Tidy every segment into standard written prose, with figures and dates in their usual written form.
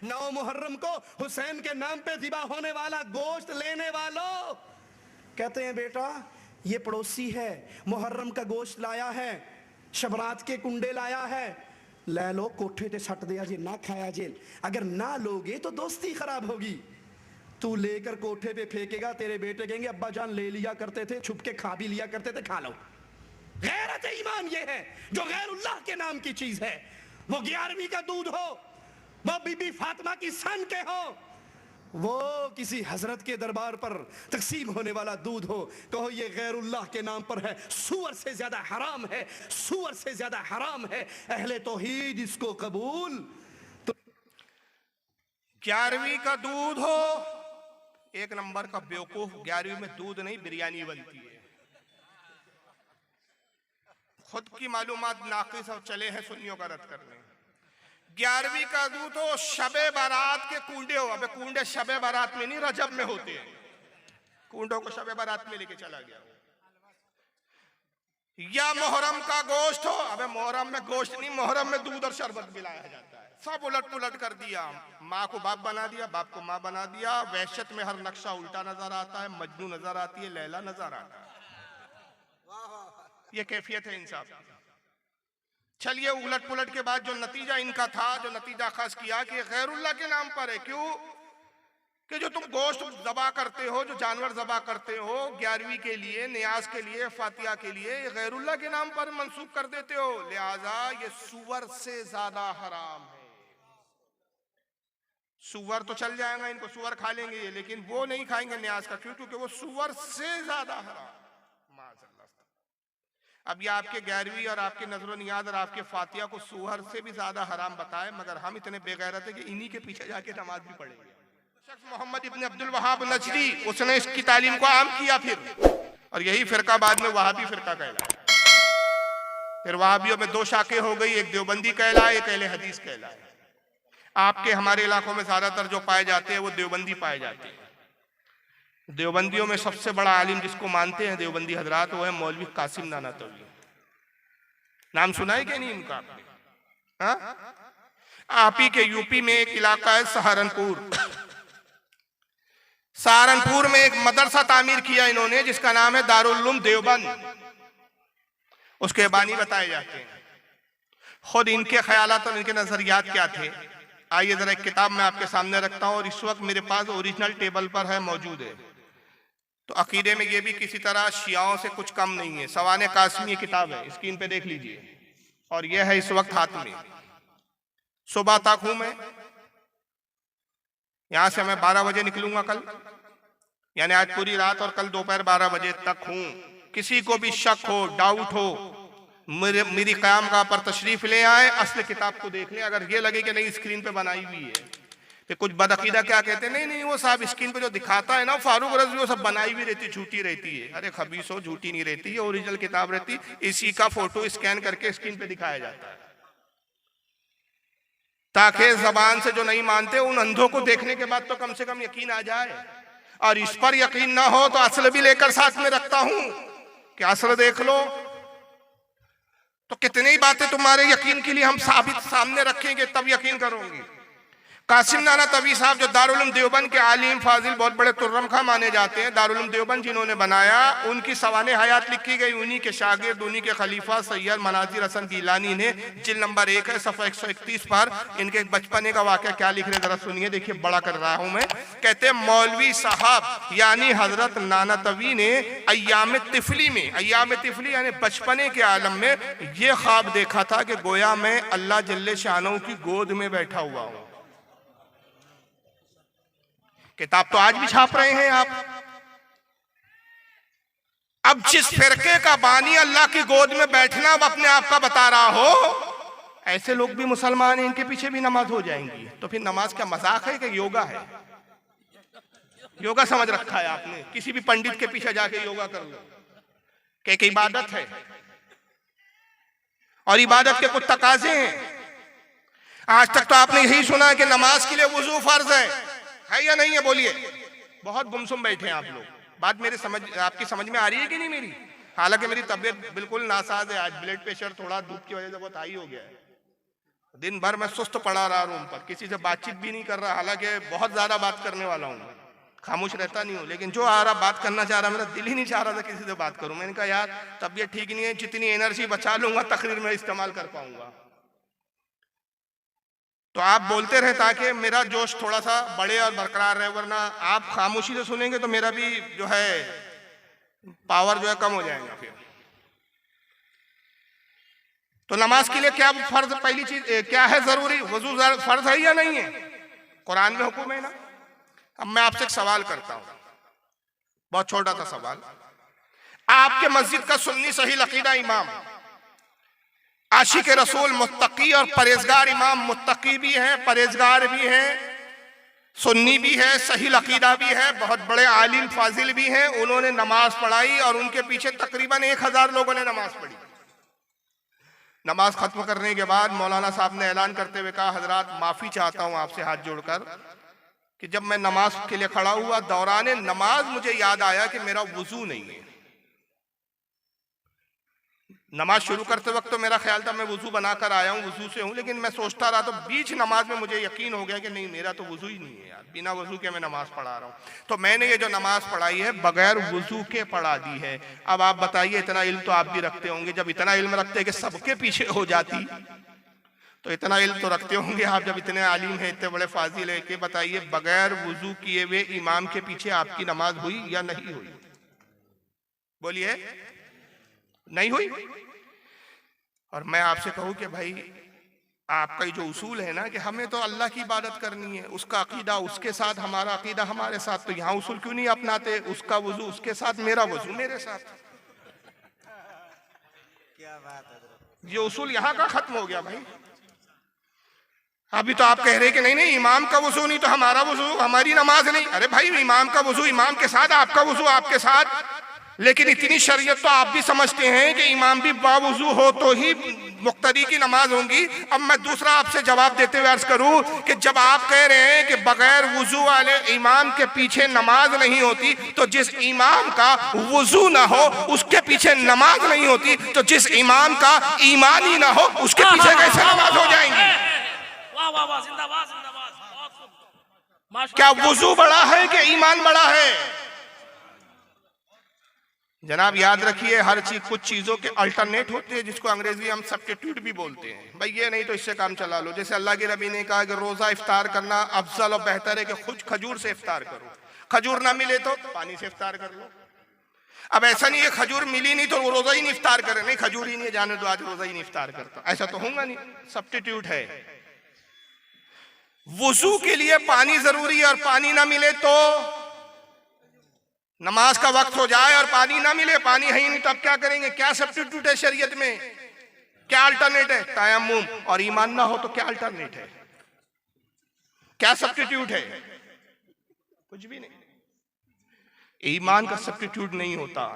9 मुहर्रम को हुसैन के नाम पे ज़िबा होने वाला गोश्त लेने वालों, कहते हैं बेटा ये पड़ोसी है, मुहर्रम का गोश्त लाया है, शबरात के कुंडे लाया है, ले लो कोठे ते सट दिया जे, ना खाया जेल। अगर ना लोगे तो दोस्ती खराब होगी। तू लेकर कोठे पे फेंकेगा, तेरे बेटे कहेंगे अब्बा जान ले लिया करते थे, छुप के खा भी लिया करते थे, खा लो। गैरत ईमान ये है जो गैरुल्लाह के नाम की चीज है। वो 11वीं का दूध हो, वो बीबी फातिमा की सन के हो, वो किसी हजरत के दरबार पर तकसीम होने वाला दूध हो, कहो ये गैरुल्लाह के नाम पर है, सूअर से ज्यादा हराम है, सूअर से ज्यादा हराम है। अहले तौहीद इसको कबूल। तो 11वीं का दूध हो, एक नंबर का बेवकूफ। 11वीं में दूध नहीं बिरयानी बनती है। खुद की मालूमात नाकिस और चले हैं सुन्नियों का रद्द करने। 11वीं का दूध हो, शबे बारात के कूंडे हो। अबे कूंडे शबे बारात में नहीं रजब में होते हैं। कूंडों को शबे बारात में लेके चला गया। या मुहर्रम का गोश्त हो। अबे मुहर्रम में गोश्त नहीं, मुहर्रम में दूध और शरबत पिलाया जाता है। सब उलट पुलट कर दिया। माँ को बाप बना दिया, बाप को माँ बना दिया। वहशत में हर नक्शा उल्टा नजर आता है, मजनू नजर आती है, लैला नजर आता है। ये कैफियत है इंसाफ। चलिए उलट पुलट के बाद जो नतीजा इनका था, जो नतीजा खास किया कि गैरुल्लाह के नाम पर है। क्यों? कि जो तुम गोश्त ज़बा करते हो, जो जानवर ज़बा करते हो 11वीं के लिए, नियाज के लिए, फातिया के लिए, ये गैरुल्लाह के नाम पर मंसूब कर देते हो। लिहाजा ये सूअर से ज्यादा हराम है। सूअर तो चल जाएगा, इनको सूअर खा लेंगे ये, लेकिन वो नहीं खाएंगे नियाज का। क्यों? क्योंकि वो सूअर से ज्यादा हराम। अब ये आपके 11वीं और आपके नजर नियाज और आपके फातिया को सूअर से भी ज्यादा हराम बताए, मगर हम इतने बेगैरत है कि इन्हीं के पीछे जाके नमाज भी पढ़ेंगे। शख्स मोहम्मद इब्न अब्दुल वहाब नजरी, उसने इसकी तालीम को आम किया फिर, और यही फिरका बाद में वहाबी फिरका कहलाया। फिर वहाबियों में 2 शाखें हो गई, एक देवबंदी कहलाए, एक अहले हदीस कहलाए। आपके हमारे इलाकों में ज्यादातर जो पाए जाते हैं वो देवबंदी पाए जाते हैं। देवबंदियों में सबसे बड़ा आलिम जिसको मानते हैं देवबंदी हजरात, वो है मौलवी कासिम नानातवी। नाम सुना है क्या नहीं इनका आपने? आप ही के यूपी में एक इलाका है सहारनपुर। सहारनपुर में एक मदरसा तामीर किया इन्होंने जिसका नाम है दारुल उलूम देवबंद। उसके बानी बताए जाते हैं। खुद इनके ख्यालात और इनके नजरियात क्या थे, आइए जरा एक किताब मैं आपके सामने रखता हूं, और इस वक्त मेरे पास ओरिजिनल टेबल पर है, मौजूद है। तो अकीदे में ये भी किसी तरह शियाओं से कुछ कम नहीं है। सवाने कासिमी किताब है, स्क्रीन पे देख लीजिए, और यह है इस वक्त हाथ में। सुबह तक हूं मैं, यहां से मैं 12 बजे निकलूंगा कल, यानी आज पूरी रात और कल दोपहर 12 बजे तक हूं। किसी को भी शक हो, डाउट हो, मेरी क़यामगाह पर तशरीफ ले आए, असली किताब को देख लें। अगर ये लगे कि नहीं स्क्रीन पे बनाई हुई है, फिर कुछ बदअकीदा क्या कहते हैं, नहीं नहीं वो साहब स्क्रीन पे जो दिखाता है ना फारूक रज़वी, वो सब बनाई हुई रहती, झूठी रहती है। अरे खबीसो, झूठी नहीं रहती है, ओरिजिनल किताब रहती। इसी का फोटो स्कैन करके स्क्रीन पे दिखाया जाता है, ताकि जबान से जो नहीं मानते उन अंधों को देखने के बाद तो कम से कम यकीन आ जाए। और इस पर यकीन ना हो तो असल भी लेकर साथ में रखता हूं कि असल देख लो। तो कितनी ही बातें तुम्हारे यकीन के लिए हम साबित सामने रखेंगे, तब यकीन करोगे। कासिम नानातवी साहब जो दारुल उलूम देवबंद के आलिम फाजिल, बहुत बड़े तुर्रम खा माने जाते हैं, दारुल उलूम देवबंद जिन्होंने बनाया, उनकी सवाने हयात लिखी गई उन्हीं के शागिर्द, उन्हीं के खलीफा सैयद मनाजिर हसन गीलानी ने। जिल्द नंबर 1 है, सफ़ा 131 पर इनके एक बचपने का वाक़या क्या लिख रहे जरा सुनिए, देखिए बड़ा कर रहा हूं मैं। कहते हैं मौलवी साहब यानी हजरत नानातवी ने अय्याम तिफली में, अय्याम तिफली यानी बचपने के आलम में, ये ख्वाब देखा था कि गोया मैं अल्लाह जल्ले शानहू की गोद में बैठा हुआ हूं। किताब तो आज भी छाप रहे हैं आप। अब जिस फिरके का बानी अल्लाह की गोद में बैठना अब अपने आप का बता रहा हो, ऐसे लोग भी मुसलमान हैं, इनके पीछे भी नमाज हो जाएंगी। तो फिर नमाज क्या मजाक है कि योगा है? योगा समझ रखा है आपने, किसी भी पंडित के पीछे जाके योगा कर लो, क्या एक इबादत है, और इबादत के कुछ तकाजे हैं। आज तक तो आपने यही सुना है कि नमाज के लिए वुजू फर्ज है या नहीं है? बोलिए। बहुत गुमसुम बैठे हैं आप लोग। बात मेरे आपकी समझ में आ रही है कि नहीं मेरी? हालांकि मेरी तबीयत बिल्कुल नासाज है, आज ब्लड प्रेशर थोड़ा धूप की वजह से बहुत हाई हो गया है। दिन भर मैं सुस्त पड़ा रहा रूम पर, किसी से बातचीत भी नहीं कर रहा, हालांकि बहुत ज्यादा बात करने वाला हूँ, खामोश रहता नहीं हूँ, लेकिन जो आ रहा बात करना चाह रहा, मेरा दिल ही नहीं चाह रहा था किसी से बात करूं। मैंने कहा यार तबीयत ठीक नहीं है, जितनी एनर्जी बचा लूंगा तकरीर में इस्तेमाल कर पाऊंगा। तो आप बोलते रहे ताकि मेरा जोश थोड़ा सा बढ़े और बरकरार रहे, वरना आप खामोशी से सुनेंगे तो मेरा भी जो है पावर जो है कम हो जाएगा फिर। तो नमाज के लिए क्या फर्ज, पहली चीज क्या है जरूरी, वजू फर्ज है या नहीं है? कुरान में हुक्म है ना। अब मैं आपसे एक सवाल करता हूं, बहुत छोटा सा सवाल। आपके मस्जिद का सुन्नी सही अकीदा इमाम, आशिक रसूल, मुत्तकी और परहेजगार इमाम, मुत्तकी भी है, परहेजगार भी है, सुन्नी भी है, सही अकीदा भी है, बहुत बड़े आलिम फाजिल भी हैं, उन्होंने नमाज पढ़ाई और उनके पीछे तकरीबन 1000 लोगों ने नमाज पढ़ी। नमाज खत्म करने के बाद मौलाना साहब ने ऐलान करते हुए कहा, हजरात माफी चाहता हूं आपसे हाथ जोड़कर कि जब मैं नमाज के लिए खड़ा हुआ, दौरान नमाज मुझे याद आया कि मेरा वुजू नहीं है। नमाज शुरू करते वक्त तो मेरा ख्याल था मैं वुजू बनाकर आया हूँ, वुजू से हूँ, लेकिन मैं सोचता रहा तो बीच नमाज में मुझे यकीन हो गया कि नहीं, मेरा तो वुजू ही नहीं है यार, बिना वुजू के मैं नमाज पढ़ा रहा हूँ। तो मैंने ये जो नमाज पढ़ाई है बगैर वुजू के पढ़ा दी है। अब आप बताइए, इतना इल्म तो आप भी रखते होंगे, जब इतना इल्म रखते कि सबके पीछे हो जाती, तो इतना इल्म तो रखते होंगे आप जब इतने आलिम हैं, इतने बड़े फाजिल है, कि बताइए बगैर वुजू किए हुए इमाम के पीछे आपकी नमाज हुई या नहीं हुई? बोलिए, नहीं हुई। और मैं आपसे कहूं कि भाई आपका जो उसूल है ना कि हमें तो अल्लाह की इबादत करनी है, उसका अकीदा उसके साथ, हमारा अकीदा हमारे साथ, तो यहाँ उसूल क्यों नहीं अपनाते? उसका वुजू उसके साथ, मेरा वुजू मेरे साथ। क्या बात है, ये उसूल यहाँ का खत्म हो गया भाई। अभी तो आप कह रहे कि नहीं नहीं इमाम का वुजू नहीं तो हमारा वुजू, हमारी नमाज नहीं। अरे भाई इमाम का वुजू इमाम के साथ, आपका वुजू आपके साथ, लेकिन इतनी शरीयत तो आप भी समझते हैं कि इमाम भी बावुजू हो तो ही मुक्तदी की नमाज होगी। अब मैं दूसरा आपसे जवाब देते हुए अर्ज करूं कि जब आप कह रहे हैं कि बगैर वुजू वाले इमाम के पीछे नमाज नहीं होती, तो जिस इमाम का वुजू ना हो उसके पीछे नमाज नहीं होती, तो जिस इमाम का ईमान ही ना हो उसके पीछे कैसे नमाज हो जाएंगी? क्या वुजू बड़ा है कि ईमान बड़ा है? जनाब याद रखिए, हर चीज, कुछ चीजों के अल्टरनेट होते हैं जिसको अंग्रेजी हम सब्स्टिट्यूट भी बोलते हैं। भाई ये नहीं तो इससे काम चला लो। जैसे अल्लाह के नबी ने कहा कि रोजा इफ्तार करना अफजल और बेहतर है कि खुद खजूर से इफ्तार करो, खजूर ना मिले तो पानी से इफ्तार कर लो। अब ऐसा नहीं है खजूर मिली नहीं तो वो रोजा ही नहीं इफ्तार करे, नहीं खजूर ही नहीं जाने दो आज रोजा ही नहीं इफ्तार करता, ऐसा तो होगा नहीं, सब्स्टिट्यूट है। वुजू के लिए पानी जरूरी है और पानी ना मिले तो नमाज का वक्त हो जाए और पानी ना मिले, पानी है ही नहीं, तो अब क्या करेंगे? क्या सब्स्टिट्यूट है शरीयत में? क्या अल्टरनेट है? तयम्मुम। और ईमान ना हो तो क्या अल्टरनेट है? क्या सब्स्टिट्यूट है? कुछ भी नहीं। ईमान का सब्स्टिट्यूट नहीं होता।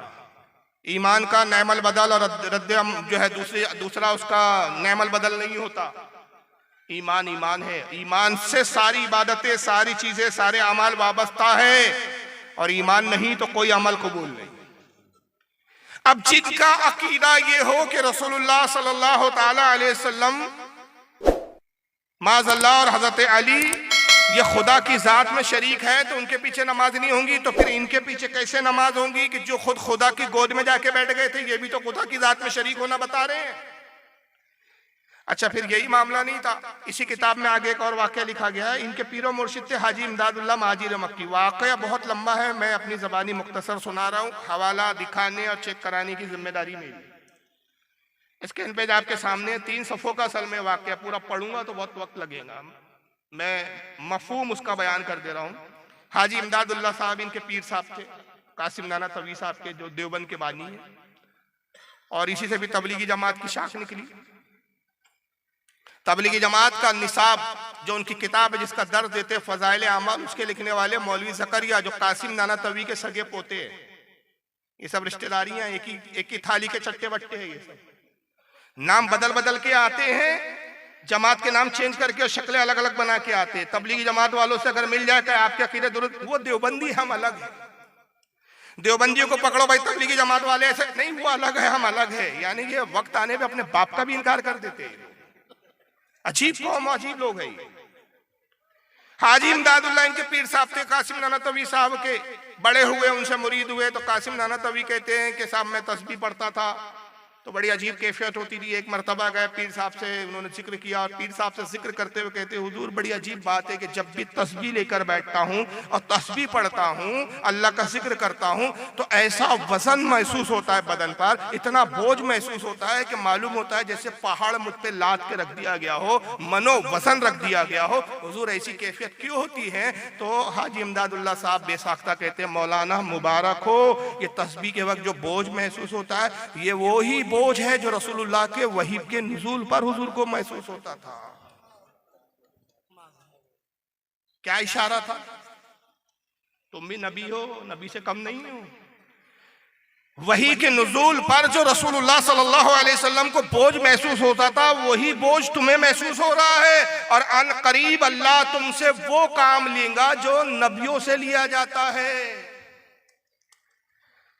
ईमान का नैमल बदल और रद्द जो है दूसरा उसका नैमल बदल नहीं होता। ईमान ईमान है, ईमान से सारी इबादतें, सारी चीजें, सारे अमाल वाबस्ता है, और ईमान नहीं तो कोई अमल कबूल नहीं। अब जिनका अकीदा ये हो कि रसूलुल्लाह सल्लल्लाहु ताला अलैहि वसल्लम माज़अल्लाह और हजरत अली ये खुदा की जात में शरीक है, तो उनके पीछे नमाज नहीं होंगी, तो फिर इनके पीछे कैसे नमाज होंगी कि जो खुद खुदा की गोद में जाके बैठ गए थे, ये भी तो खुदा की जात में शरीक होना बता रहे हैं। अच्छा, फिर यही मामला नहीं था। इसी किताब में आगे एक और वाकया लिखा गया है। इनके पीरो मुर्शिद थे हाजी इमदादुल्लाह महाजिर मक्की। वाकया बहुत लंबा है, मैं अपनी जबानी मुख्तसर सुना रहा हूँ, हवाला दिखाने और चेक कराने की जिम्मेदारी मेरी। स्क्रीन पेज आपके सामने 3 सफ़ों का असल में वाकया, पूरा पढ़ूंगा तो बहुत वक्त लगेगा, मैं मफहूम उसका बयान कर दे रहा हूँ। हाजी इमदादुल्लाह साहब इनके पीर साहब थे, कासिम नाना तवी साहब के, जो देवबंद के बानी है, और इसी से भी तबलीगी जमात की शाख निकली। तबलीगी जमात का निसाब जो उनकी किताब है जिसका दर्ज देते फजाइल अमाल, उसके लिखने वाले मौलवी ज़करिया जो कासिम नाना तवी के सगे पोते हैं। ये सब रिश्तेदारियां, एक ही थाली के चट्टे बट्टे हैं। ये सब नाम बदल बदल के आते हैं, जमात के नाम चेंज करके और शक्लें अलग अलग बना के आते हैं। तबलीगी जमात वालों से अगर मिल जाता है आपके अकीदे दुरुस्त, वो देवबंदी, हम अलग है। देवबंदियों को पकड़ो भाई, तबलीगी जमात वाले ऐसे नहीं, वो अलग है हम अलग है। यानी ये वक्त आने पे अपने बाप का भी इनकार कर देते हैं। अजीब कौम, अजीब लोग हैं ये। हाजी इमदादुल्लाह इनके पीर साहब थे, कासिम नानातवी साहब के बड़े हुए, उनसे मुरीद हुए। तो कासिम नानातवी कहते हैं कि साहब मैं तस्बीह पढ़ता था तो बड़ी अजीब कैफियत होती थी। एक मरतबा गए पीर साहब से, उन्होंने जिक्र किया और पीर साहब से जिक्र करते हुए कहते, हुजूर बड़ी अजीब बात है कि जब भी तस्बीह लेकर बैठता हूँ और तस्बीह पढ़ता हूँ, अल्लाह का जिक्र करता हूँ, तो ऐसा वजन महसूस होता है बदन पर, इतना बोझ महसूस होता है कि मालूम होता है जैसे पहाड़ मुझ पे लाद के रख दिया गया हो, मनो वजन रख दिया गया हो। हुजूर ऐसी कैफियत क्यों होती है? तो हाजी इमदादुल्लाह साहब बेसाख्ता कहते हैं, मौलाना मुबारक हो, ये तस्बीह के वक्त जो बोझ महसूस होता है ये वो ही बोझ है जो रसूलुल्लाह के वही के नुज़ूल पर हुजूर को महसूस होता था। क्या इशारा था? तुम भी नबी हो, नबी से कम नहीं हो। वही के नुज़ूल पर जो रसूलुल्लाह सल्लल्लाहु अलैहि वसल्लम को बोझ महसूस होता था, वही बोझ तुम्हें महसूस हो रहा है। और अन करीब अल्लाह तुमसे वो काम लेगा जो नबियों से लिया जाता है।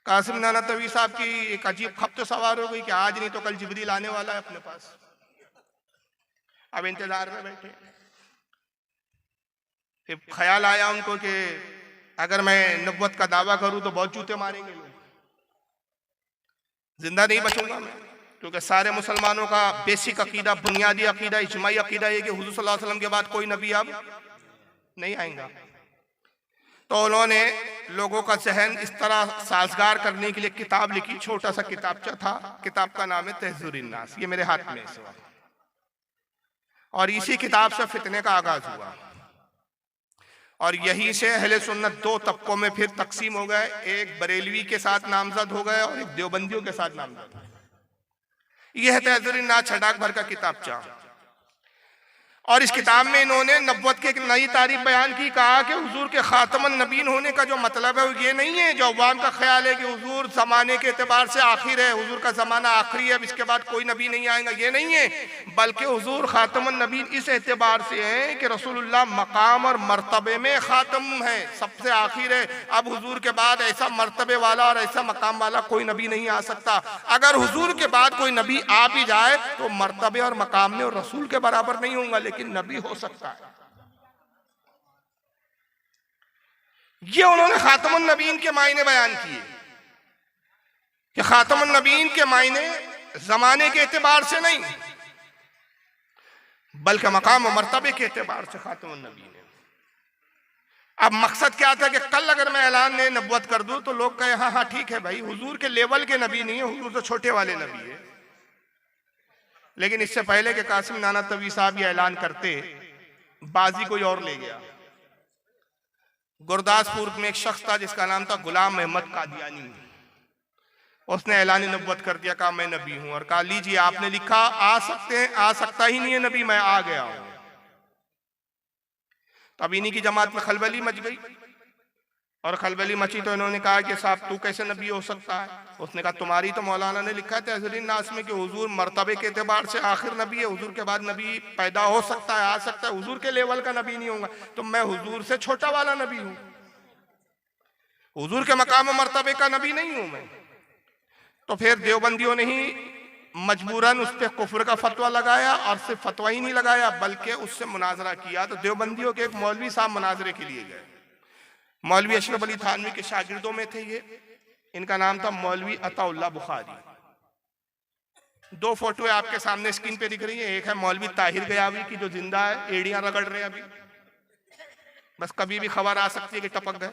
कासिम नानातवी साहब की एक अजीब खपत सवार हो गई कि आज नहीं तो कल जिब्रील आने वाला है अपने पास। अब इंतजार में बैठे। फिर ख्याल आया उनको कि अगर मैं नबुव्वत का दावा करूं तो बहुत जूते मारेंगे लोग, जिंदा नहीं बचूंगा मैं। क्योंकि सारे मुसलमानों का बेसिक अकीदा, बुनियादी अकीदा, इज्माई अकीदा है कि हुजूर सल्लल्लाहु अलैहि वसल्लम के बाद कोई नबी अब नहीं आएगा। तो उन्होंने लोगों का जहन इस तरह साजगार करने के लिए किताब लिखी। छोटा सा किताबचा था, किताब का नाम है तहज़ीरुन नास। ये मेरे हाथ में है। और इसी किताब से फितने का आगाज हुआ और यहीं से अहले सुन्नत दो तबकों में फिर तकसीम हो गए। एक बरेलवी के साथ नामजद हो गए और एक देवबंदियों के साथ नामजद। यह है तहज़ीरुन नास, छटाक भर का किताबचा। और इस किताब में इन्होंने नबुव्वत की एक नई तारीफ बयान की। कहा कि हुजूर के खातमुन नबीन होने का जो मतलब है वो ये नहीं है जो अवाम का ख्याल है कि हुजूर ज़माने के एतबार से आखिर है, हुजूर का ज़माना आखिरी है, अब इसके बाद कोई नबी नहीं आएगा, ये नहीं है। बल्कि हुजूर खातमुन नबीन इस एतबार से है कि रसूलुल्लाह मकाम और मर्तबे में खातम है, सबसे आखिर है। अब हुजूर के बाद ऐसा मर्तबे वाला और ऐसा मकाम वाला कोई नबी नहीं आ सकता। अगर हुजूर के बाद कोई नबी आ भी जाए तो मर्तबे और मकाम में और रसूल के बराबर नहीं होगा, लेकिन नबी हो सकता है। ये उन्होंने खातमुन नबीन के मायने बयान किए कि खातमुन नबीन के मायने जमाने के एतबार से नहीं बल्कि मकाम और मर्तबे के एतबार से खातमुन नबीन है। अब मकसद क्या था कि कल अगर मैं ऐलान नबुव्वत कर दूं तो लोग कहे हाँ हाँ ठीक है भाई, हुजूर के लेवल के नबी नहीं है, हुजूर तो छोटे वाले नबी है। लेकिन इससे पहले कि कासिम नानातवी साहब ये ऐलान करते, बाजी कोई और ले गया। गुरदासपुर में एक शख्स था जिसका नाम था गुलाम अहमद कादियानी। उसने ऐलान नबुव्वत कर दिया, कहा मैं नबी हूं। और कहा लीजिए आपने लिखा आ सकते हैं, आ सकता ही नहीं है नबी, मैं आ गया हूं। तब इन्हीं की जमात में खलबली मच गई। और खलबली मची तो इन्होंने कहा कि साहब तू कैसे नबी हो सकता है? उसने कहा तुम्हारी तो मौलाना ने लिखा है तहज़ीरुन नास में कि हुजूर मर्तबे के एतबार से आखिर नबी है, हुजूर के बाद नबी पैदा हो सकता है, आ सकता है, हुजूर के लेवल का नबी नहीं होगा। तो मैं हुजूर से छोटा वाला नबी हूं, हुजूर के मकाम मर्तबे का नबी नहीं हूं मैं। तो फिर देवबंदियों ने ही मजबूरन उस पर कुफ्र का फतवा लगाया। और सिर्फ फतवा ही नहीं लगाया बल्कि उससे मुनाजरा किया। तो देवबंदियों के एक मौलवी साहब मुनाजरे के लिए गए। मौलवी अशरफ अली थानवी के शागिर्दों में थे ये। इनका नाम था मौलवी अताउल्लाह बुखारी। दो फोटो आपके सामने स्क्रीन पे दिख रही है। एक है मौलवी ताहिर गयावी की जो जिंदा है, एड़ियां रगड़ रहे हैं अभी, बस कभी भी खबर आ सकती है कि टपक गए।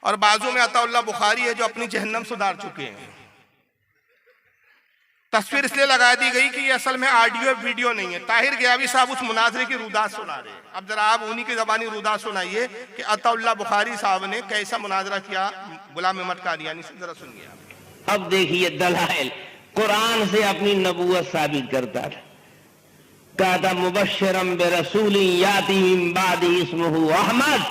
और बाजू में अताउल्लाह बुखारी है जो अपनी जहन्नम सुधार चुके हैं। तस्वीर इसलिए लगा दी गई कि ये असल में ऑडियो वीडियो नहीं है। ताहिर गयावी साहब उस मुनाजरे की रुदात सुना रहे हैं। अब जरा आप उन्हीं की जबानी रुदात सुनाइए कि अताउल्लाह बुखारी साहब ने कैसा मुनाजरा किया गुलाम अहमद कादियानी से, जरा सुनिए। अब देखिए दलाइल, कुरान से अपनी नबूवत साबित करता था। कहा था मुबश्शिरम बिरसूलिन याती मिन बादी इस्मुहु अहमद।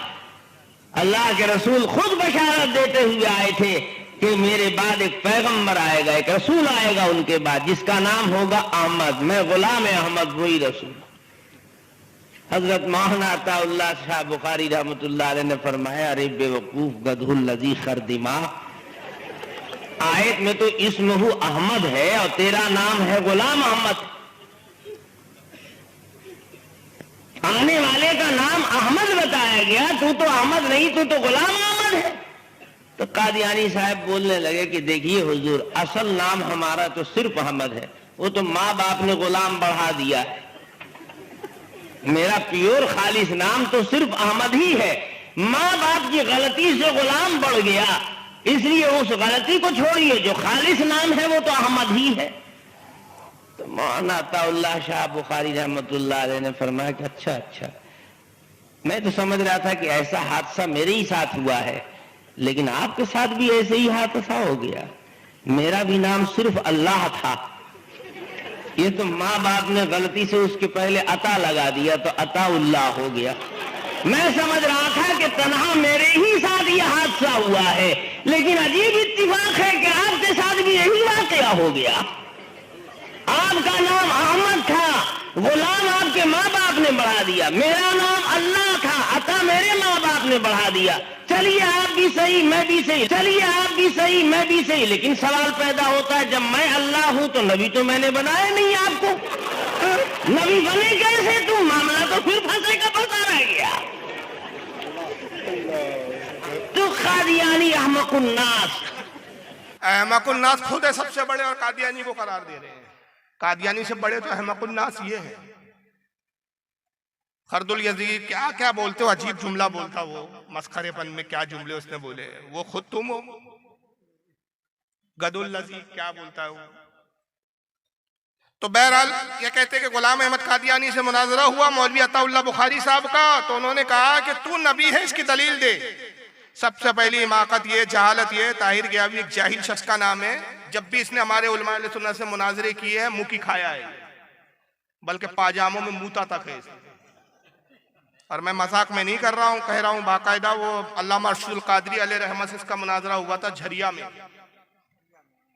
अल्लाह के रसूल खुद बशारत देते हुए आए थे कि मेरे बाद एक पैगंबर आएगा, एक रसूल आएगा उनके बाद जिसका नाम होगा अहमद। मैं गुलाम अहमद वही रसूल। हजरत मौलाना अताउल्लाह शाह बुखारी रहमतुल्लाह अलैह ने फरमाया, अरे बेवकूफ गदहुल लजी खरदिमा, आयत में तो इस्मुहु अहमद है और तेरा नाम है गुलाम अहमद। आने वाले का नाम अहमद बताया गया, तू तो अहमद नहीं, तू तो गुलाम अहमद है। तो कादियानी साहब बोलने लगे कि देखिए हुजूर, असल नाम हमारा तो सिर्फ अहमद है, वो तो माँ बाप ने गुलाम बढ़ा दिया है। मेरा प्योर खालिस नाम तो सिर्फ अहमद ही है, माँ बाप की गलती से गुलाम बढ़ गया, इसलिए उस गलती को छोड़िए, जो खालिस नाम है वो तो अहमद ही है। तो मौलाना अताउल्लाह शाह बुखारी रहमतुल्लाह अलैह ने फरमाया कि अच्छा, मैं तो समझ रहा था कि ऐसा हादसा मेरे ही साथ हुआ है, लेकिन आपके साथ भी ऐसे ही हादसा हो गया। मेरा भी नाम सिर्फ अल्लाह था, ये तो माँ बाप ने गलती से उसके पहले अता लगा दिया तो अताउल्लाह हो गया। मैं समझ रहा था कि तन्हा मेरे ही साथ ये हादसा हुआ है, लेकिन अजीब इत्तिफाक है कि आपके साथ भी यही वाकया हो गया। आपका नाम अहमद था, गुलाम आपके माँ बाप ने बढ़ा दिया, मेरा नाम अल्लाह था, अता मेरे माँ बाप ने बढ़ा दिया। चलिए आप भी सही, मैं भी सही, चलिए आप भी सही, मैं भी सही, लेकिन सवाल पैदा होता है, जब मैं अल्लाह हूं तो नबी तो मैंने बनाया नहीं आपको, नबी बने कैसे तुम? मामला तो फिर फंसे का फंसा रह गया। तो कादियानी अहमकुन्नास, अहमकुन्नास खुद है सबसे बड़े और कादियानी को करार दे रहे हैं। कादियानी से बड़े तो अहमकुन्नास ये है। खरदुल यजीद क्या क्या बोलते हो, अजीब जुमला बोलता वो, मस्खरेपन में क्या जुमले उसने बोले, वो खुद तुम हो। गदुल लजीज क्या बोलता है वो। तो बहरहाल ये कहते कि गुलाम अहमद कादियानी से मुनाजरा हुआ मौलवी अताउल्लाह बुखारी साहब का, तो उन्होंने कहा कि तू नबी है, इसकी दलील दे। सबसे पहली हिमाकत ये, जहालत ये, ताहिर गियावी एक जाहिल शख्स का नाम है, जब भी इसने हमारे उलमा अहले सुन्नत से मुनाजरे किए हैं मुंह की खाया है, बल्कि पाजामों में मूता तक है। और मैं मजाक में नहीं कर रहा हूं, कह रहा हूं बाकायदा। वो अल्लामा अरशदुल कादरी अलैहि रहमत से इसका मुनाजरा हुआ था झरिया में,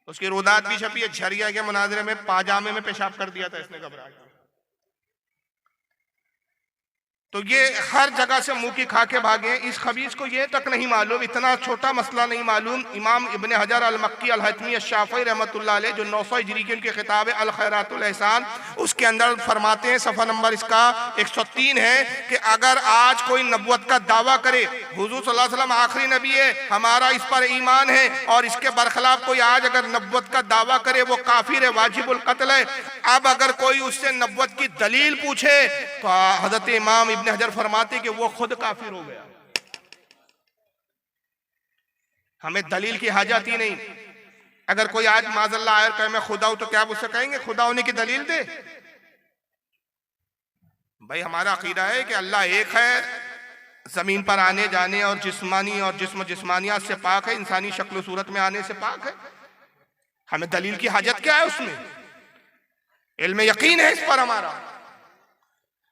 उसकी रुदात भी छपी है। झरिया के मुनाजरे में पाजामे में पेशाब कर दिया था इसने, घबरा गया। तो ये हर जगह से मुंह की खा के भागे। इस खबीस को ये तक नहीं मालूम, इतना छोटा मसला नहीं मालूम, इमाम इब्न हजर अल मक्की अल हतमी अश-शाफ़ी रहमतुल्लाह अलैह जो 900 हिजरी की उनकी किताब है अल खैरातुल एहसान, उसके अंदर फरमाते हैं, सफ़ा नंबर इसका 103 है कि अगर आज कोई नबुवत का दावा करे, हुजूर सल्लल्लाहु अलैहि वसल्लम आखिरी नबी है, हमारा इस पर ईमान है, और इसके बरखिलाफ कोई आज अगर नबुवत का दावा करे वो काफिर है, वाजिबुल कत्ल है। अब अगर कोई उससे नबुवत की दलील पूछे तो हजरत इमाम इब्न हजर फरमाते कि वो खुद काफिर हो गया। हमें दलील की हाजत ही नहीं। अगर कोई आज माज़अल्लाह आए कहे मैं खुदा हूं, तो क्या आप उससे कहेंगे खुदा होने की दलील दे? भाई हमारा अकीदा है कि अल्लाह एक है, जमीन पर आने जाने और जिस्मानी और जिस्मानियात से पाक है, इंसानी शक्ल सूरत में आने से पाक है। हमें दलील की हाजत क्या है उसमें? इल्म यकीन है इस पर हमारा,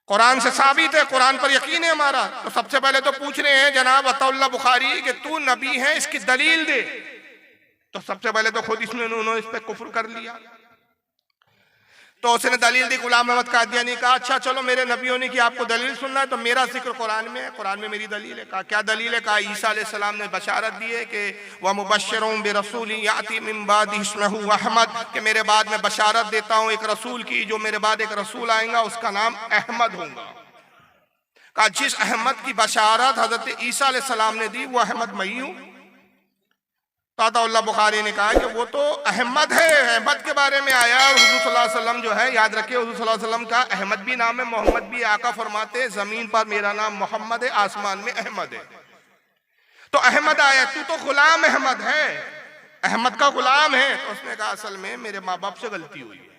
कुरान से साबित है, कुरान पर यकीन है हमारा। तो सबसे पहले तो पूछ रहे हैं जनाब अताउल्लाह बुखारी कि तू नबी है, इसकी दलील दे। तो सबसे पहले तो खुद इसमें उन्होंने इस पर कुफ्र कर लिया। तो उसने दलील दी, गुलाम अहमद कादियानी कहा अच्छा चलो मेरे नबी होने की आपको दलील सुनना है, तो मेरा जिक्र कुरान में है, कुरान में मेरी दलील है। कहा क्या दलील है? कहा ईसा अलैहिस्सलाम ने बशारत दी है कि वह मुबश्शिरुन बिरसूलिन याती मिन बादी इस्मुहु अहमद, कि मेरे बाद में बशारत देता हूँ एक रसूल की, जो मेरे बाद एक रसूल आएगा उसका नाम अहमद होगा। कहा जिस अहमद की बशारत हजरत ईसा अलैहिस्सलाम ने दी वो अहमद मई हूँ। तो अताउल्लाह बुखारी ने कहा कि वो तो अहमद है, अहमद के बारे में आया। और हुजूर सल्लल्लाहु अलैहि वसल्लम जो है, याद रखिए हुजूर सल्लल्लाहु अलैहि वसल्लम का अहमद भी नाम है, मोहम्मद भी। आका फरमाते हैं जमीन पर मेरा नाम मोहम्मद है, आसमान में अहमद है। तो अहमद आया, तू तो गुलाम अहमद है, अहमद का गुलाम है। तो उसने कहा असल में मेरे माँ बाप से गलती हुई है,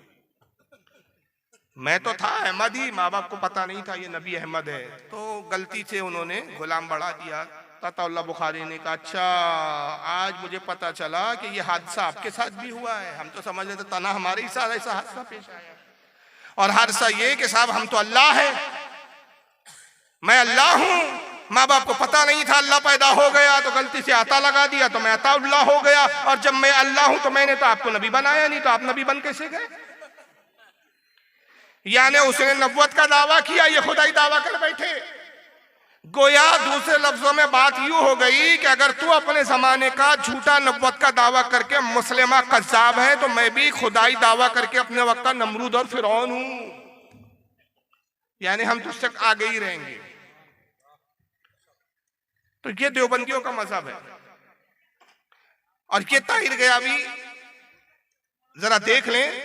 मैं तो था अहमद ही, माँ बाप को पता नहीं था ये नबी अहमद है, तो गलती से उन्होंने गुलाम बढ़ा दिया। अताउल्लाह बुखारी ने कहा अच्छा आज मुझे पता चला कि ये हादसा आपके साथ भी हुआ है। हम तो समझ रहे थे तना हमारे ही साथ ऐसा हादसा पेश आया, और हादसा ये कि साहब हम तो अल्लाह है, मैं अल्लाह हूं, माँ बाप को पता नहीं था, अल्लाह पैदा हो गया तो गलती से अता लगा दिया तो मैं अताउल्लाह हो गया, और जब मैं अल्लाह हूं तो मैंने तो आपको नबी बनाया नहीं, तो आप नबी बन कैसे गए? यानी उसने नबुवत का दावा किया, ये खुदाई दावा कर बैठे। गोया दूसरे लफ्जों में बात यूं हो गई कि अगर तू अपने जमाने का झूठा नबुवत का दावा करके मुस्लिमा कज़्ज़ाब है, तो मैं भी खुदाई दावा करके अपने वक्त का नमरूद और फिरौन हूं। यानी हम तुझसे आगे ही रहेंगे। तो ये देवबंदियों का मजहब है। और ये ताहिर गया भी जरा देख लें,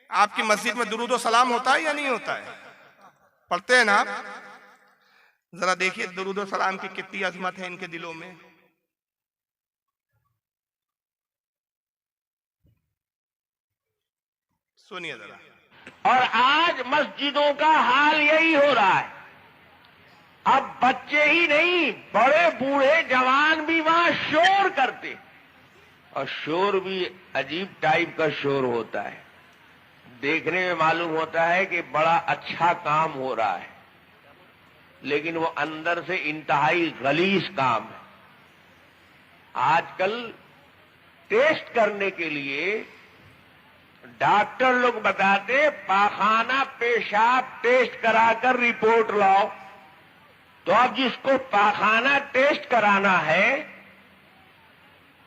आपकी मस्जिद में दुरूद और सलाम होता है या नहीं होता है? पढ़ते हैं ना आप? जरा देखिए दुरूद और सलाम की कितनी अजमत है इनके दिलों में। सुनिए जरा। और आज मस्जिदों का हाल यही हो रहा है। अब बच्चे ही नहीं, बड़े बूढ़े जवान भी वहां शोर करते, और शोर भी अजीब टाइप का शोर होता है। देखने में मालूम होता है कि बड़ा अच्छा काम हो रहा है, लेकिन वो अंदर से इंतहाई गलीज काम है। आजकल टेस्ट करने के लिए डॉक्टर लोग बताते पाखाना पेशाब टेस्ट कराकर रिपोर्ट लाओ। तो अब जिसको पाखाना टेस्ट कराना है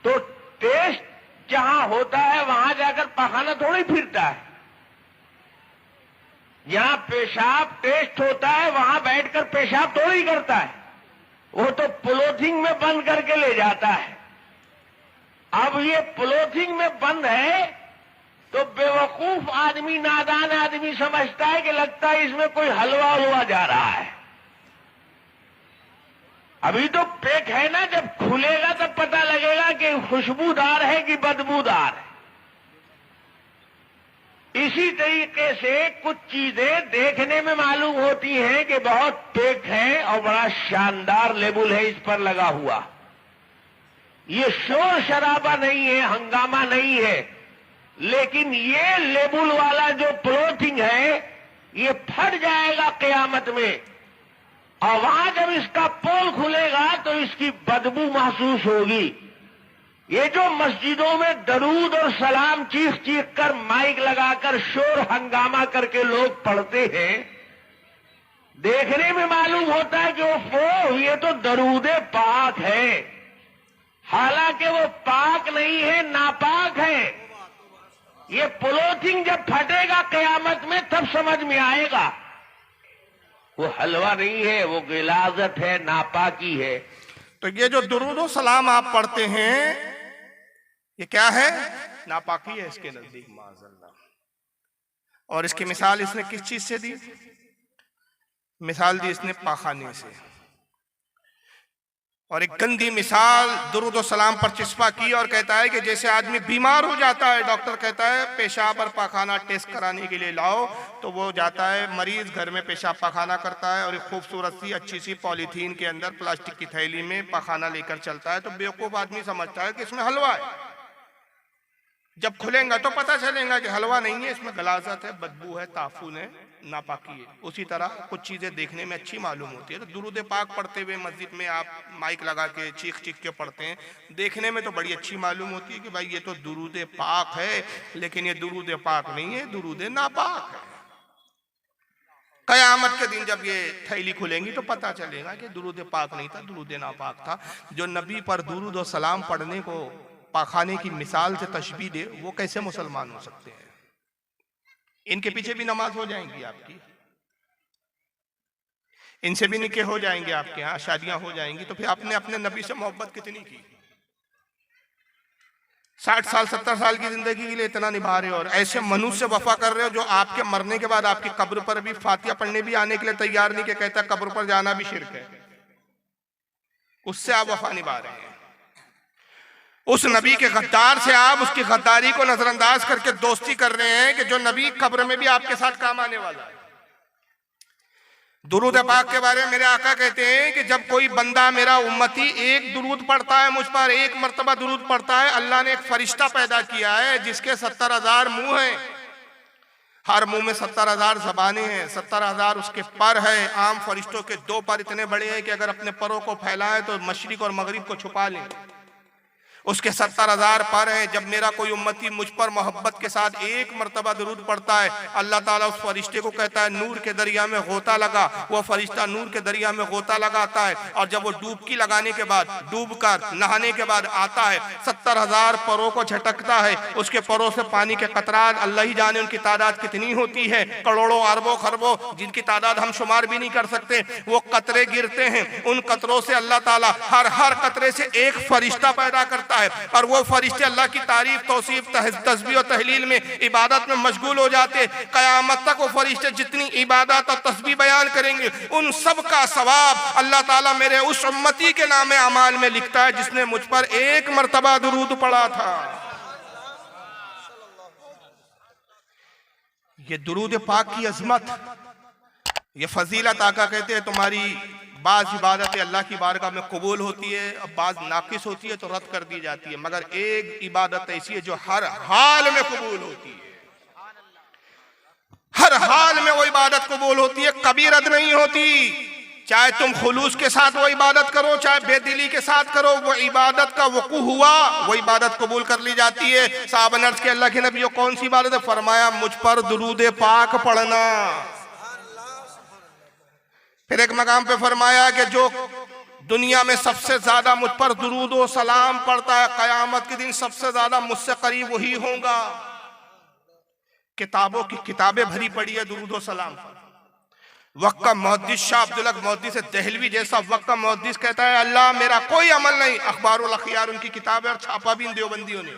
तो टेस्ट जहां होता है वहां जाकर पाखाना थोड़ी फिरता है। जहां पेशाब टेस्ट होता है वहां बैठकर पेशाब थोड़ी करता है, वो तो पॉलीथिन में बंद करके ले जाता है। अब ये पॉलीथिन में बंद है तो बेवकूफ आदमी, नादान आदमी समझता है कि लगता है इसमें कोई हलवा हुआ जा रहा है। अभी तो पैक है ना, जब खुलेगा तब पता लगेगा कि खुशबूदार है कि बदबूदार है। इसी तरीके से कुछ चीजें देखने में मालूम होती हैं कि बहुत पैक है और बड़ा शानदार लेबल है इस पर लगा हुआ। ये शोर शराबा नहीं है, हंगामा नहीं है, लेकिन ये लेबल वाला जो पॉलीथिन है ये फट जाएगा क़यामत में, और वहां जब इसका पोल खुलेगा तो इसकी बदबू महसूस होगी। ये जो मस्जिदों में दरूद और सलाम चीख चीख कर माइक लगाकर शोर हंगामा करके लोग पढ़ते हैं, देखने में मालूम होता है कि वो ये तो दरूदे पाक है, हालांकि वो पाक नहीं है, नापाक है। ये पॉलीथिन जब फटेगा क़यामत में तब समझ में आएगा वो हलवा नहीं है, वो गिलाजत है, नापाकी है। तो ये जो दुरूद और सलाम आप पढ़ते हैं ये क्या है? नापाकी है इसके नजदीक, माज़अल्लाह। और इसकी मिसाल इसने किस चीज से दी? मिसाल दी इसने पाखाने से। और एक गंदी मिसाल दुरूद और सलाम पर चिस्पा की और कहता है कि जैसे आदमी बीमार हो जाता है, डॉक्टर कहता है पेशाब और पाखाना टेस्ट कराने के लिए लाओ, तो वो जाता है, मरीज घर में पेशाब पाखाना करता है और एक खूबसूरत सी अच्छी सी पॉलीथीन के अंदर प्लास्टिक की थैली में पाखाना लेकर चलता है। तो बेवकूफ आदमी समझता है कि इसमें हलवा है। जब खुलेगा तो पता चलेगा कि हलवा नहीं है, इसमें गलाजत है, बदबू है, ताफून है, नापाकी है। उसी तरह कुछ चीजें देखने में अच्छी मालूम होती है। तो दुरूद पाक पढ़ते हुए मस्जिद में आप माइक लगा के चीख चीख के पढ़ते हैं, देखने में तो बड़ी अच्छी मालूम होती है कि भाई ये तो दुरूद पाक है, लेकिन ये दुरूद पाक नहीं है, दुरूद नापाक है। कयामत के दिन जब ये थैली खुलेंगी तो पता चलेगा कि दुरूद पाक नहीं था, दुरूद नापाक था। जो नबी पर दुरूद और सलाम पढ़ने को पाखाने की मिसाल से तशबीह दे, वो कैसे मुसलमान हो सकते हैं? इनके पीछे भी नमाज हो जाएंगी आपकी, इनसे भी निकाह हो जाएंगे आपके यहाँ, शादियां हो जाएंगी। तो फिर आपने अपने नबी से मोहब्बत कितनी की? 60 साल 70 साल की जिंदगी के लिए इतना निभा रहे हो और ऐसे मनुष्य से वफा कर रहे हो जो आपके मरने के बाद आपकी कब्र पर भी फातिहा पढ़ने भी आने के लिए तैयार नहीं, कि कहता कब्र पर जाना भी शिर्क है। उससे आप वफा निभा रहे हैं। उस नबी के गद्दार से आप उसकी गद्दारी को नजरअंदाज करके दोस्ती कर रहे हैं कि जो नबी कब्र में भी आपके साथ काम आने वाला है। दुरूद पाक के बारे में मेरे आका कहते हैं कि जब कोई बंदा मेरा उम्मती एक दुरूद पढ़ता है, मुझ पर एक मर्तबा दुरूद पढ़ता है, अल्लाह ने एक फरिश्ता पैदा किया है जिसके 70,000 मुंह हैं, हर मुंह में 70,000 ज़बानें हैं, 70,000 उसके पर है। आम फरिश्तों के 2 पर इतने बड़े हैं कि अगर अपने परों को फैलाएं तो मशरिक और मगरिब को छुपा लें। उसके 70,000 पर हैं। जब मेरा कोई उम्मती मुझ पर मोहब्बत के साथ एक मर्तबा दुरूद पढ़ता है, अल्लाह ताला उस फरिश्ते को कहता है नूर के दरिया में गोता लगा। वो फरिश्ता नूर के दरिया में गोता लगाता है और जब वो डूबकी लगाने के बाद, डूब कर नहाने के बाद आता है, 70,000 परों को झटकता है। उसके परों से पानी के कतरात, अल्लाह ही जाने उनकी तादाद कितनी होती है, करोड़ों अरबों खरबों, जिनकी तादाद हम शुमार भी नहीं कर सकते। वो कतरे गिरते हैं, उन कतरों से अल्लाह ताला हर कतरे से एक फरिश्ता पैदा करता है और वो फरिश्ते अल्लाह की तारीफ, तौसीफ, तस्बीह और तहलील में, इबादत में मशगूल हो जाते। कयामत तक वो फरिश्ते जितनी इबादत और तस्बीह बयान करेंगे, उन सब का सवाब अल्लाह ताला मेरे उस उम्मती के नाम अमाल में लिखता है जिसने मुझ पर एक मर्तबा दुरूद पढ़ा था। ये दुरूद पाक की अजमत, ये फजीलत आका कहते हैं तुम्हारी बाज इबादतें अल्लाह की बारगाह में कबूल होती है और बाज नाकिस होती है तो रद्द कर दी जाती है, मगर एक इबादत ऐसी है जो हर हाल में कबूल होती है। हर हाल में वो इबादत कबूल होती है, कभी रद्द नहीं होती। चाहे तुम खुलूस के साथ वो इबादत करो, चाहे बेदिली के साथ करो, वो इबादत का वकू हुआ, वो इबादत कबूल कर ली जाती है। साहब नर्स के अल्लाह के नबी कौन सी इबादत है? फरमाया मुझ पर दुरूद पाक पढ़ना। फिर एक मकाम पे फरमाया कि जो दुनिया में सबसे ज्यादा मुझ पर दुरूद और सलाम पढ़ता है, कयामत के दिन सबसे ज्यादा मुझसे करीब वही होगा। किताबों की किताबें भरी पड़ी है दुरूद और सलाम पर। वक्त का मुहद्दिस शाह अब्दुल हक मुहद्दिस दहलवी जैसा वक्त का मुहद्दिस कहता है अल्लाह मेरा कोई अमल नहीं, अखबारुल अखियार उनकी किताब है और छापा भी इन देवबंदियों ने,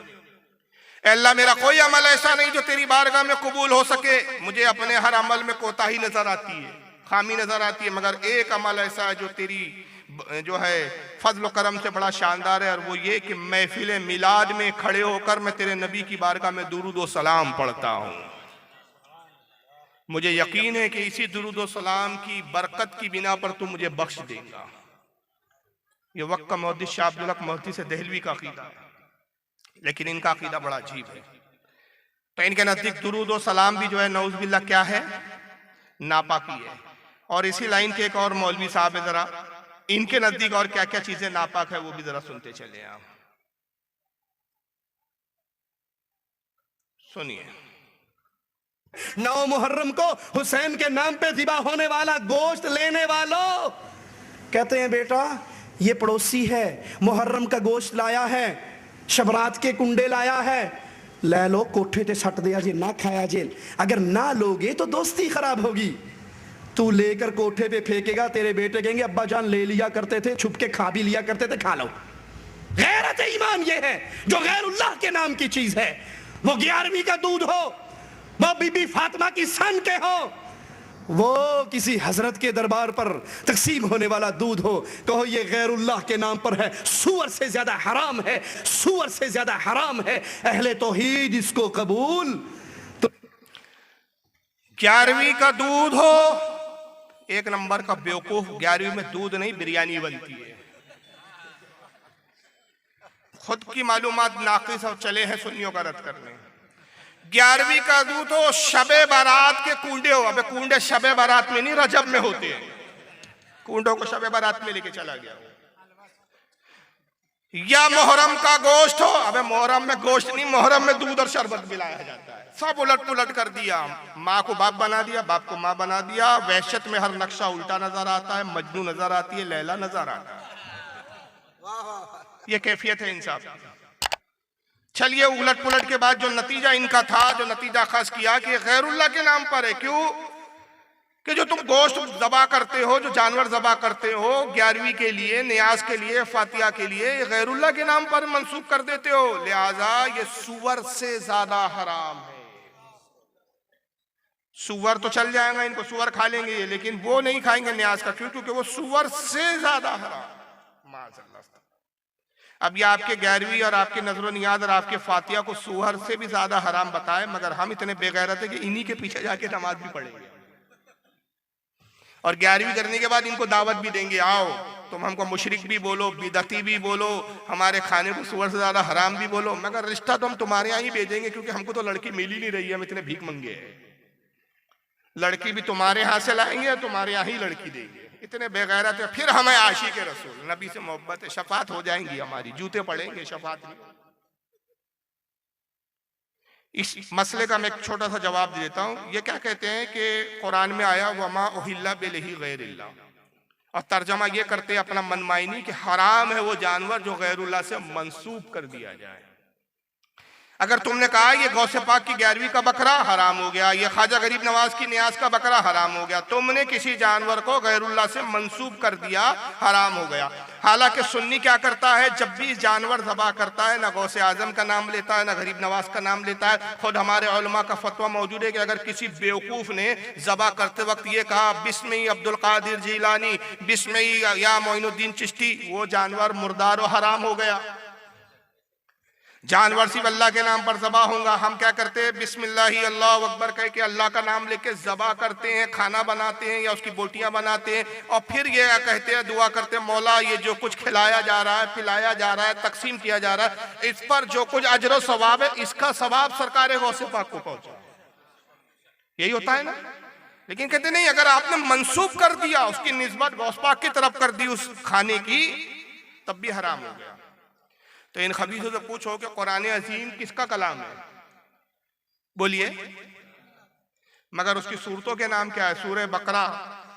अल्लाह मेरा कोई अमल ऐसा नहीं जो तेरी बारगाह में कबूल हो सके। मुझे अपने हर अमल में कोताही नजर आती है, खामी नजर आती है, मगर एक अमल ऐसा है जो तेरी जो है फजल करम से बड़ा शानदार है, और वो ये कि महफिल मिलाद में खड़े होकर मैं तेरे नबी की बारगाह में दुरूद और सलाम पढ़ता हूँ। मुझे यकीन है कि इसी दुरूद और सलाम की बरकत की बिना पर तू मुझे बख्श देगा। ये वक्त का मुहद्दिस शाह अब्दुल हक मुहद्दिस दहलवी का अकीदा, लेकिन इनका अकीदा बड़ा अजीब है। तो इनके नजदीक दुरूद और सलाम भी जो है नऊज़ बिल्लाह क्या है? नापाकी है। और इसी लाइन के एक और मौलवी साहब है, जरा इनके नजदीक और क्या क्या चीजें नापाक है वो भी जरा सुनते चले आप। सुनिए। 9 मुहर्रम को हुसैन के नाम पे ज़िबा होने वाला गोश्त लेने वालों, कहते हैं बेटा ये पड़ोसी है, मुहर्रम का गोश्त लाया है, शबरात के कुंडे लाया है, ले लो कोठे ते सट दिया जे, ना खाया जेल। अगर ना लोगे तो दोस्ती खराब होगी। तू लेकर कोठे पे फेंकेगा, तेरे बेटे कहेंगे अब्बा जान ले लिया करते थे, छुप के खा भी लिया करते थे, खा लो। गैरत ईमान ये है जो गैरुल्लाह के नाम की चीज है। वो 11वीं का दूध हो, वो बीबी फातिमा की सन के हो, वो किसी हजरत के दरबार पर तकसीम होने वाला दूध हो, कहो ये गैरुल्लाह के नाम पर है, सूअर से ज्यादा हराम है, सूअर से ज्यादा हराम है। अहले तौहीद इसको कबूल। तो 11वीं का दूध हो, एक नंबर का बेवकूफ। 11वीं में दूध नहीं बिरयानी बनती है। खुद की मालूमात नाकिस और चले हैं सुन्नियों का रद्द करने। 11वीं का दूध हो, शबे बारात के कूंडे हो। अबे कूंडे शबे बारात में नहीं रजब में होते हैं, कूंडों को शबे बारात में लेके चला गया। या मुहर्रम का गोश्त हो, अबे मुहर्रम में गोश्त नहीं, मुहर्रम में दूध और शरबत मिलाया जाता है। सब उलट पुलट कर दिया, माँ को बाप बना दिया, बाप को माँ बना दिया। वहशत में हर नक्शा उल्टा नजर आता है, मजनू नजर आती है, लैला नजर आता है। ये कैफियत है इंसाफ। चलिए उलट पुलट के बाद जो नतीजा इनका था, जो नतीजा खास किया कि गैरुल्लाह के नाम पर है। क्यों? कि जो तुम गोश्त ज़बा करते हो, जो जानवर ज़बा करते हो 11वीं के लिए, नियाज के लिए, फातिहा के लिए, ये गैरुल्लाह के नाम पर मंसूब कर देते हो, लिहाजा ये सूअर से ज्यादा हराम है। सूअर तो चल जाएगा, इनको सूअर खा लेंगे ये, लेकिन वो नहीं खाएंगे नियाज का। क्यों? क्योंकि वो सूअर से ज्यादा हराम। माज़अल्लाह। अब ये आपके 11वीं और आपके नजर नियाज और आपके फातिहा को सूअर से भी ज्यादा हराम बताए, मगर हम इतने बेगैरत है कि इन्हीं के पीछे जाके नमाज भी पढ़ेंगे और 11वीं करने के बाद इनको दावत भी देंगे, आओ तुम हमको मुशरिक भी बोलो, बिदअती भी बोलो, हमारे खाने को सूअर से ज्यादा हराम भी बोलो, मगर रिश्ता तो हम तुम्हारे यहाँ ही भेजेंगे क्योंकि हमको तो लड़की मिल ही नहीं रही है, हम इतने भीख मंगे हैं। लड़की भी तुम्हारे यहाँ से लाएंगे, तुम्हारे यहाँ ही लड़की देंगे। इतने बेगैरत है। फिर हमें आशिक रसूल, नबी से मोहब्बत है, शफात हो जाएंगी हमारी, जूते पड़ेंगे, शफात नहीं। इस मसले का मैं एक छोटा सा जवाब देता हूँ। ये क्या कहते हैं कि कुरान में आया वमा उहिल्ला बिलही गैरिल्लाह, और तर्जमा ये करते हैं अपना मनमाइनी कि हराम है वो जानवर जो गैरुल्लाह से मंसूब कर दिया जाए। अगर तुमने कहा ये गौसे पाक की 11वीं का बकरा हराम हो गया, ये ख्वाजा गरीब नवाज की न्याज का बकरा हराम हो गया, तुमने किसी जानवर को गैरुल्लाह से मंसूब कर दिया, हराम हो गया। हालांकि सुन्नी क्या करता है, जब भी जानवर ज़बा करता है ना गौसे आजम का नाम लेता है ना गरीब नवाज का नाम लेता है। खुद हमारे उलमा का फतवा मौजूद है कि अगर किसी बेवकूफ़ ने ज़बा करते वक्त ये कहा बिस्मिल्लाह अब्दुल कादिर जिलानी, बिस्मिल्लाह या मोइनुद्दीन चिश्ती, वो जानवर मुर्दार और हराम हो गया। जानवर सिर्फ अल्लाह के नाम पर ज़बा होगा। हम क्या करते हैं, बिस्मिल्लाह अल्लाह अकबर कह के अल्लाह का नाम लेके ज़बा करते हैं, खाना बनाते हैं या उसकी बोटियां बनाते हैं, और फिर ये कहते हैं, दुआ करते हैं, मौला ये जो कुछ खिलाया जा रहा है, पिलाया जा रहा है, तकसीम किया जा रहा है, इस पर जो कुछ अजर सवाब है, इसका सवाब सरकार गौसे पाक को पहुंचा। यही होता है ना। लेकिन कहते नहीं, अगर आपने मंसूब कर दिया, उसकी निस्बत गौस पाक की तरफ कर दी उस खाने की, तब भी हराम हो गया। तो इन खबीसों से पूछो कि कुरान अजीम किसका कलाम है, बोलिए। मगर उसकी सूरतों के नाम क्या है? सूरह बकरा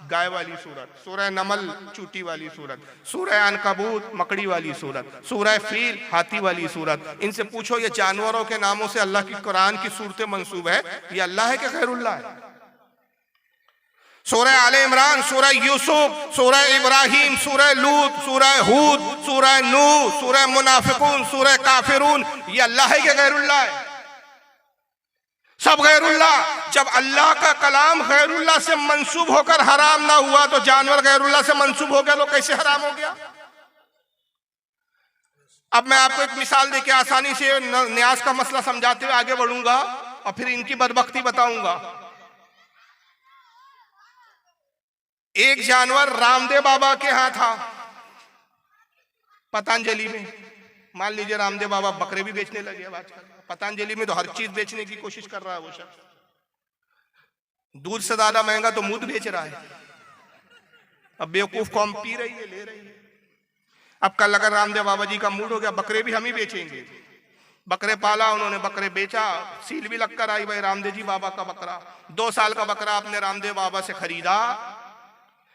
गाय वाली सूरत, सूरह नमल चूटी वाली सूरत, सूरह अनकबूत मकड़ी वाली सूरत, सूरह फील हाथी वाली सूरत। इनसे पूछो ये जानवरों के नामों से अल्लाह की कुरान की सूरतें मंसूब है, ये अल्लाह है कि गैरुल्लाह है? सूरह आले इमरान, सूरह यूसुफ, सूरह इब्राहिम, सूरह लूत, सूरह हूद, सूरह नूह, सूरह मुनाफिकून, सूरह काफिरून, ये अल्लाह है कि गैरुल्लाह है? सब गैरुल्लाह। जब अल्लाह का कलाम गैरुल्लाह से मंसूब होकर हराम ना हुआ, तो जानवर गैरुल्लाह से मंसूब हो गया, तो कैसे हराम हो गया? अब मैं आपको एक मिसाल देके आसानी से न्यास का मसला समझाते हुए आगे बढ़ूंगा और फिर इनकी बदबख्ती बताऊंगा। एक जानवर रामदेव बाबा के यहाँ था पतंजलि में। मान लीजिए रामदेव बाबा बकरे भी बेचने लगे अब आजकल। पतंजलि में तो हर चीज बेचने की कोशिश कर रहा है वो शख्स। दूध से ज्यादा महंगा तो मूत बेच रहा है। अब बेवकूफ कौम पी रही है, ले रही है। अब कल अगर रामदेव बाबा जी का मूड हो गया, बकरे भी हम ही बेचेंगे। बकरे पाला उन्होंने, बकरे बेचा, सील भी लगकर आई भाई रामदेव जी बाबा का बकरा। 2 साल का बकरा आपने रामदेव बाबा से खरीदा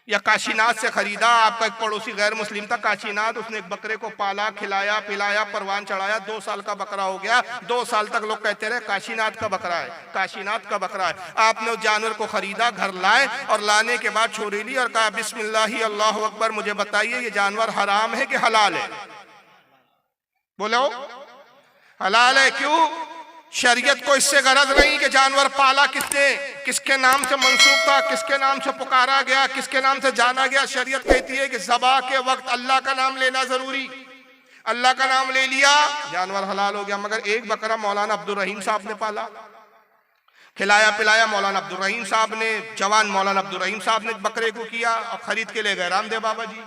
या काशीनाथ से खरीदा। आपका एक पड़ोसी गैर मुस्लिम था काशीनाथ, उसने एक बकरे को पाला, खिलाया, पिलाया, परवान चढ़ाया, 2 साल का बकरा हो गया। 2 साल तक लोग कहते रहे काशीनाथ का बकरा है, काशीनाथ का बकरा है। आपने उस जानवर को खरीदा, घर लाए और लाने के बाद छोड़ी ली और कहा बिस्मिल्लाह अल्लाहु अकबर, मुझे बताइए ये जानवर हराम है कि हलाल है? बोलो हलाल है। क्यों? शरीयत को इससे गरज नहीं कि जानवर पाला किसने, किसके नाम से मंसूब था, किसके नाम से पुकारा गया, किसके नाम से जाना गया। शरीयत कहती है कि ज़बा के वक्त अल्लाह का नाम लेना जरूरी। अल्लाह का नाम ले लिया, जानवर हलाल हो गया। मगर एक बकरा मौलाना अब्दुल रहीम साहब ने पाला, खिलाया पिलाया मौलाना अब्दुल रहीम साहब ने, जवान मौलाना अब्दुल रहीम साहब ने बकरे को किया और खरीद के ले गए रामदेव बाबा जी।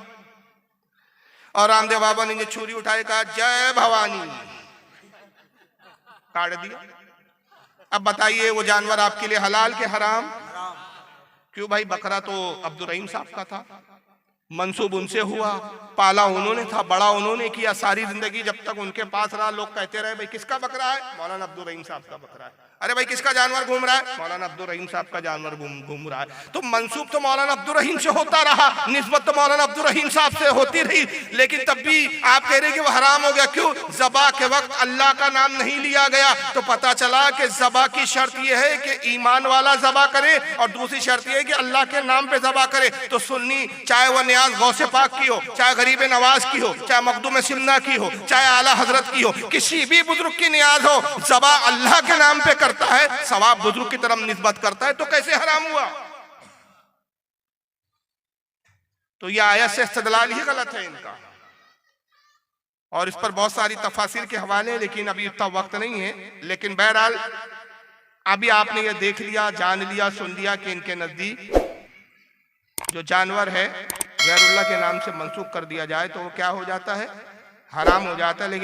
और रामदेव बाबा ने छुरी उठाए, कहा जय भवानी, काट दिया। अब बताइए वो जानवर आपके लिए हलाल के हराम? क्यों भाई? बकरा तो अब्दुल रहीम साहब का था, मंसूब उनसे हुआ, पाला उन्होंने था, बड़ा उन्होंने किया। सारी जिंदगी जब तक उनके पास रहा लोग कहते रहे भाई किसका बकरा है? मौलाना अब्दुल रहीम साहब का बकरा है। अरे भाई किसका जानवर घूम रहा है? मौलाना अब्दुल रहीम साहब का जानवर घूम रहा है। तो मंसूब तो मौलाना अब्दुल रहीम से होता रहा, निस्बत तो मौलाना अब्दुल रहीम साहब से होती रही, लेकिन तब भी आप कह रहे कि वो हराम हो गया। क्यों? ज़बा के वक्त अल्लाह का नाम नहीं लिया गया। तो पता चला कि ज़बा की शर्त यह है कि ईमान वाला ज़बा करे और दूसरी शर्त यह है कि अल्लाह के नाम पे ज़बा करे। तो सुन्नी चाहे वह न्याज गौसे पाक की हो, चाहे गरीब नवाज की हो, चाहे मखदूम सिमना की हो, चाहे आला हजरत की हो, किसी भी बुजुर्ग की न्याज हो, ज़बा अल्लाह के नाम पे करता है, सवाब बुजुर्ग की तरफ निस्बत करता है, तो कैसे हराम हुआ? तो यह आयत से इस्तेदलाल ही गलत है इनका। और इस पर बहुत सारी तफासिर के हवाले हैं, लेकिन अभी इतना वक्त नहीं है। लेकिन बहरहाल अभी आपने ये देख लिया, जान लिया, सुन लिया कि इनके नजदीक जो जानवर है गैरुल्लाह के नाम से मंसूब कर दिया जाए तो वो क्या हो जाता है? हराम हो जाता है। लेकिन